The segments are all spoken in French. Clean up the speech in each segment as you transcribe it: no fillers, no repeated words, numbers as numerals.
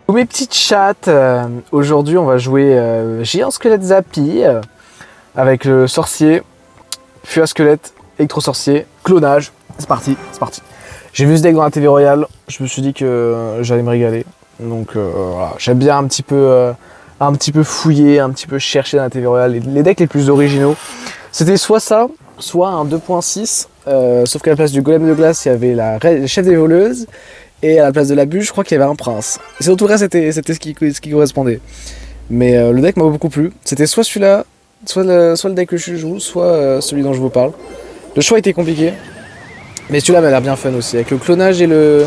Mes petites chattes, aujourd'hui on va jouer Géant Squelette Zappy avec le sorcier, fût à squelette, électro-sorcier, clonage. C'est parti, c'est parti. J'ai vu ce deck dans la TV Royale, je me suis dit que j'allais me régaler. Donc voilà, j'aime bien un petit peu fouiller, un petit peu chercher dans la TV Royale les decks les plus originaux. C'était soit ça, soit un 2.6, sauf qu'à la place du golem de glace, il y avait la chef des voleuses. Et à la place de la bûche, je crois qu'il y avait un prince. Et c'est en tout cas, c'était ce qui correspondait. Mais le deck m'a beaucoup plu. C'était soit celui-là, soit le deck que je joue, soit celui dont je vous parle. Le choix était compliqué. Mais celui-là m'a l'air bien fun aussi. Avec le clonage et le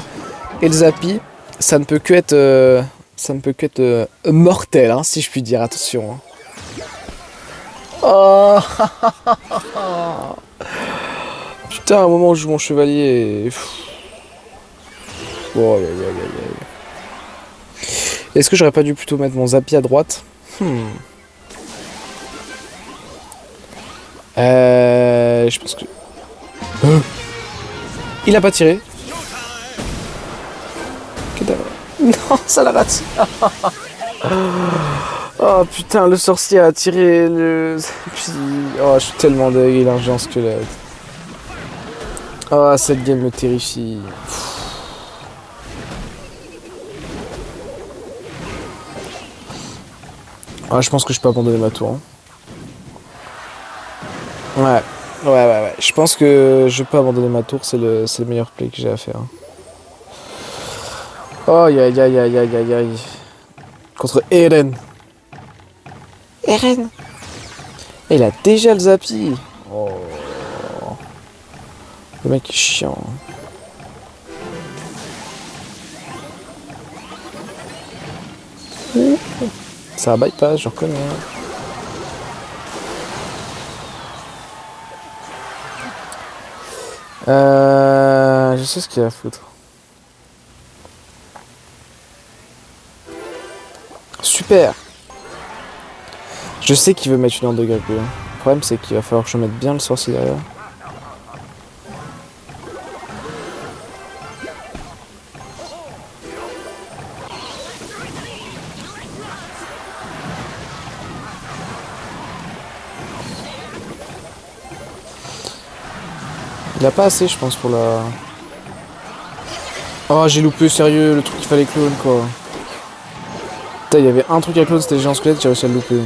zappy, ça ne peut que être mortel, hein, si je puis dire. Attention. Hein. Oh putain, à un moment où je joue mon chevalier et... Oh, aïe, aïe, aïe, aïe. Est-ce que j'aurais pas dû plutôt mettre mon zappy à droite? Je pense que... Il a pas tiré. Non, ça l'a raté. Oh putain, le sorcier a tiré le... Oh, je suis tellement deg, il a un géant squelette. Oh, cette game me terrifie. Ah, je pense que je peux abandonner ma tour. Hein. Ouais. Je pense que je peux abandonner ma tour, c'est le meilleur play que j'ai à faire. Oh, aïe. Contre Eren. Eren. Et il a déjà le zappy. Oh. Le mec est chiant. Ça bypass, je reconnais. Je sais ce qu'il y a à foutre. Super. Je sais qu'il veut mettre une ordre de gap. Le problème c'est qu'il va falloir que je mette bien le sorcier derrière. Il a pas assez, je pense, pour la... Oh, j'ai loupé, sérieux, le truc qu'il fallait clone, quoi. Putain, il y avait un truc à clone, c'était le géant squelette, j'ai réussi à le louper.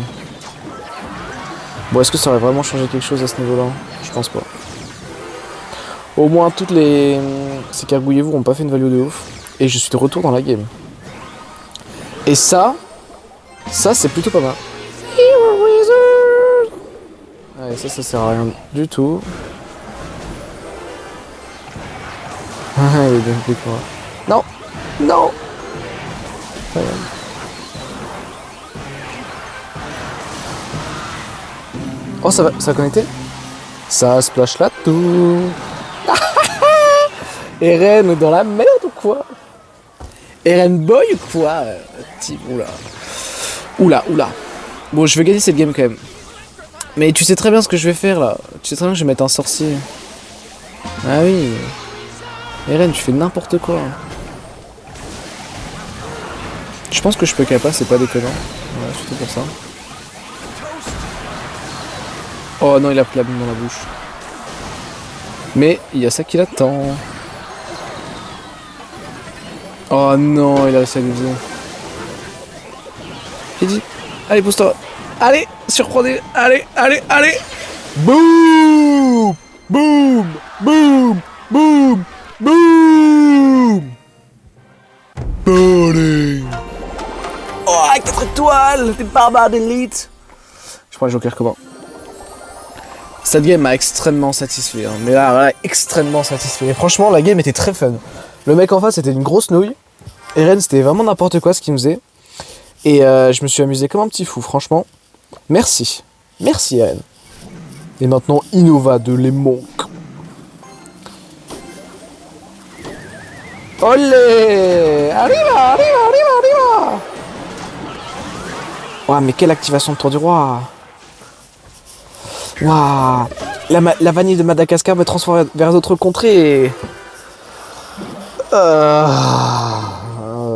Bon, est-ce que ça aurait vraiment changé quelque chose à ce niveau-là? Je pense pas. Au moins, toutes ces cargouillez-vous ont pas fait une value de ouf. Et je suis de retour dans la game. Et ça c'est plutôt pas mal. Ouais, ça sert à rien du tout. Il est bien plus que moi. Non. Oh, ça a connecté. Ça splash là tout. Eren dans la merde ou quoi? Eren boy ou quoi? Oula. Bon, je vais gagner cette game quand même. Mais tu sais très bien ce que je vais faire là. Tu sais très bien que je vais mettre un sorcier. Ah oui. Eren, tu fais n'importe quoi. Je pense que je peux capa, c'est pas déconnant. Ouais, surtout pour ça. Oh non, il a pris la bombe dans la bouche. Mais il y a ça qui l'attend. Oh non, il a réussi à l'user. Il dit, allez, pousse-toi. Allez, surprenez. Allez. Boum. Bowling. Oh, 4 étoiles. T'es barbare d'élite. Je prends le joker comment? Cette game m'a extrêmement satisfait. Hein. Mais là, extrêmement satisfait. Et franchement, la game était très fun. Le mec en face, c'était une grosse nouille. Eren, c'était vraiment n'importe quoi ce qu'il me faisait. Et je me suis amusé comme un petit fou, franchement. Merci, Eren. Et maintenant, Innova de les monks. Olé! Arriva! Ouah, mais quelle activation de tour du roi! Waouh! La vanille de Madagascar me transforme vers d'autres contrées.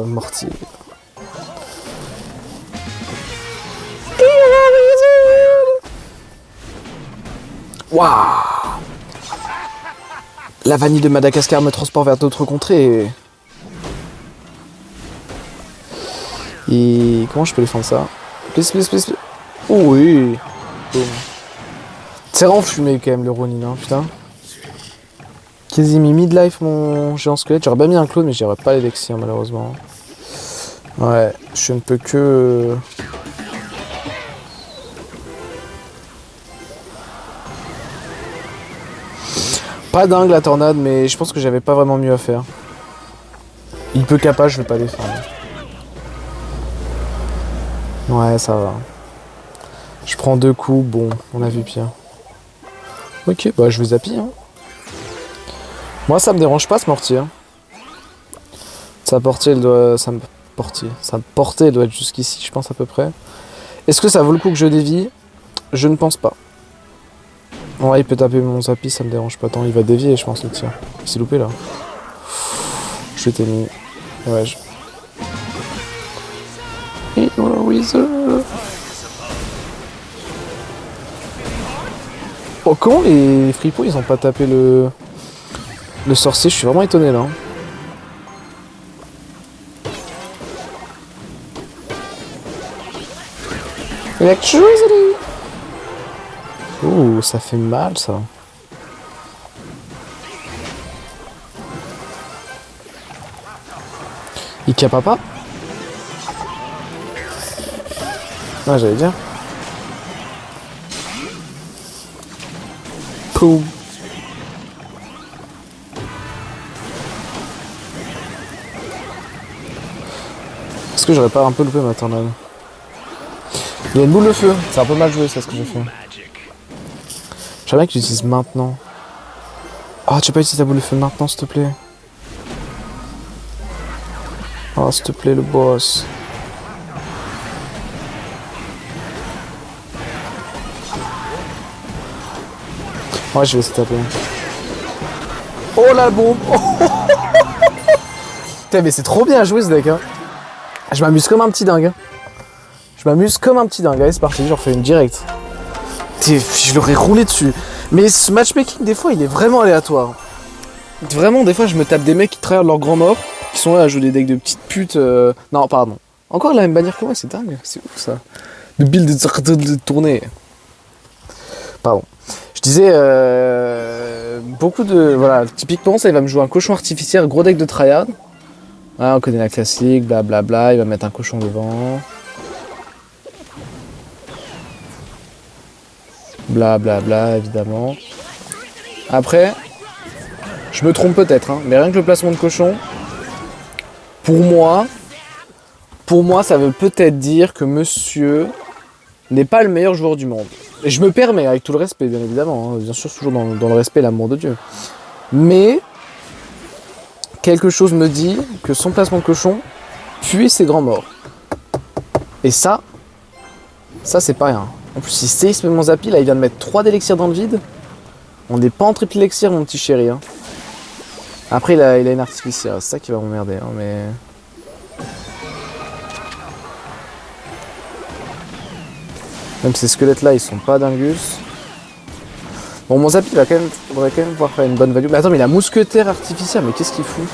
Mortier. Waouh! La vanille de Madagascar me transporte vers d'autres contrées. Et comment je peux défendre ça? Please, please, please, please. Oh oui! Boom. C'est vraiment fumé quand même le Ronin, hein, putain. Quasi mis mid-life mon géant squelette. J'aurais bien mis un clone, mais j'aurais pas l'élixir malheureusement. Ouais, je ne peux que. Pas dingue la tornade, mais je pense que j'avais pas vraiment mieux à faire. Il peut capa, je vais pas défendre. Ouais, ça va. Je prends 2 coups, bon, on a vu pire. Ok, bah je vais zapper. Hein. Moi, ça me dérange pas ce mortier. Hein. Sa portée, elle doit. Sa portée, elle doit être jusqu'ici, je pense à peu près. Est-ce que ça vaut le coup que je dévie? Je ne pense pas. Ouais, il peut taper mon Zappy, ça me dérange pas tant. Il va dévier, je pense, le tir. Il s'est loupé là. Je t'ai mis. Ouais, je. Oh, comment les fripos ils ont pas tapé le sorcier? Je suis vraiment étonné là. Electricity! Ouh, ça fait mal ça. Il capa pas? Ah, j'allais dire. Poum. Est-ce que j'aurais pas un peu loupé ma tornade? Il y a une boule de feu, c'est un peu mal joué ça ce que j'ai fait. J'aimerais bien que tu l'utilises maintenant. Oh, tu peux pas utiliser ta boule de feu maintenant s'il te plaît. Oh, s'il te plaît le boss. Ouais, je vais essayer de taper. Oh la bombe. Putain, mais c'est trop bien joué ce deck hein. Je m'amuse comme un petit dingue. Je m'amuse comme un petit dingue. Allez, c'est parti, j'en refais une directe. Je l'aurais roulé dessus. Mais ce matchmaking, des fois, il est vraiment aléatoire. Vraiment, des fois, je me tape des mecs qui travaillent leur grand mort, qui sont là à jouer des decks de petites putes. Non, pardon. Encore la même bannière que moi, c'est dingue. C'est ouf ça. De build de tournée. Pardon. Je disais, beaucoup de. Voilà, typiquement, ça, il va me jouer un cochon artificiel, gros deck de tryhard. Ah, on connaît la classique, blablabla. Il va mettre un cochon devant. Blablabla, évidemment. Après, je me trompe peut-être, hein, mais rien que le placement de cochon, pour moi, ça veut peut-être dire que monsieur n'est pas le meilleur joueur du monde. Et je me permets, avec tout le respect, bien évidemment, hein, bien sûr, toujours dans le respect et l'amour de Dieu. Mais, quelque chose me dit que son placement de cochon fuit ses grands morts. Et ça c'est pas rien. En plus, il séisme mon Zappy, là, il vient de mettre 3 d'élixirs dans le vide. On n'est pas en triple élixir, mon petit chéri. Hein. Après, il a une artificière, c'est ça qui va m'emmerder, hein, mais... Même ces squelettes-là, ils sont pas dingus. Bon, mon Zappy, faudrait quand même pouvoir faire une bonne value. Mais attends, mais la mousquetaire artificielle, mais qu'est-ce qu'il fout?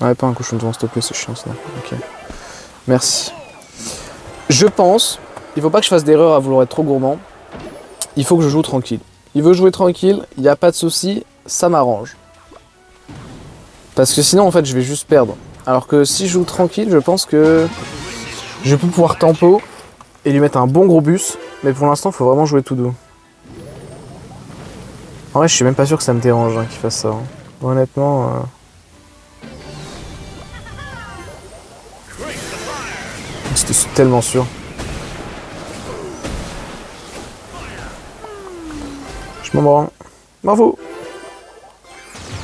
Ouais, pas un cochon devant, s'il te plaît, c'est chiant, ça. Ok. Merci. Je pense, il faut pas que je fasse d'erreur à vouloir être trop gourmand. Il faut que je joue tranquille. Il veut jouer tranquille, il n'y a pas de souci, ça m'arrange. Parce que sinon, en fait, je vais juste perdre. Alors que si je joue tranquille, je pense que je peux pouvoir tempo et lui mettre un bon gros bus. Mais pour l'instant, il faut vraiment jouer tout doux. En vrai, je suis même pas sûr que ça me dérange hein, qu'il fasse ça. Hein. Honnêtement... C'était tellement sûr. Je m'en branle. Bravo.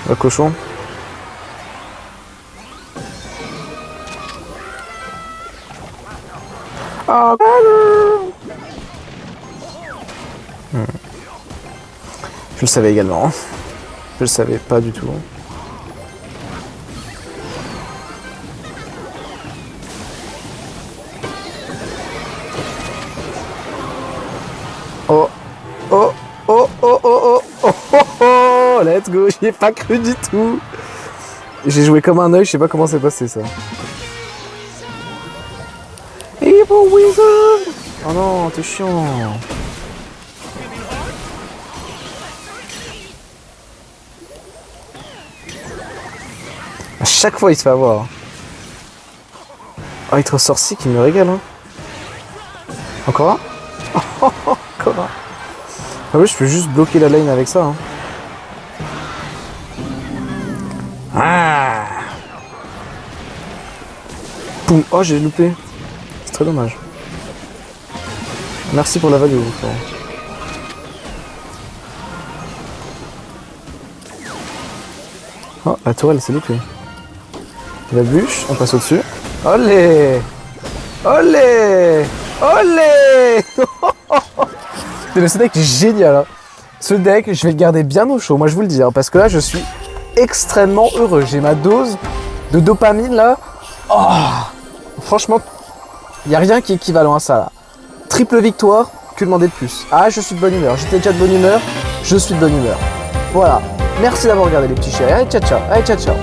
Le cochon. Ah. Je le savais également. Je le savais pas du tout. let's go, j'y ai pas cru du tout. J'ai joué comme un œil, je sais pas comment c'est passé ça. Evil Wizard. Oh non, t'es chiant. À chaque fois il se fait avoir. Oh, être sorcier qui me régale hein. Encore un. Encore un. Ah oui, je peux juste bloquer la lane avec ça hein. Ah. Poum. Oh, j'ai loupé. C'est très dommage. Merci pour la value. Oh, la tourelle, c'est loupé. La bûche, on passe au-dessus. Olé! Olé! Olé! Mais ce deck est génial. Hein. Ce deck, je vais le garder bien au chaud, moi je vous le dis. Hein, parce que là, je suis extrêmement heureux. J'ai ma dose de dopamine là. Oh, franchement, il n'y a rien qui est équivalent à ça là. Triple victoire, que demander de plus? Ah, je suis de bonne humeur. J'étais déjà de bonne humeur, je suis de bonne humeur. Voilà. Merci d'avoir regardé les petits chéris. Allez, ciao, ciao. Allez, ciao, ciao.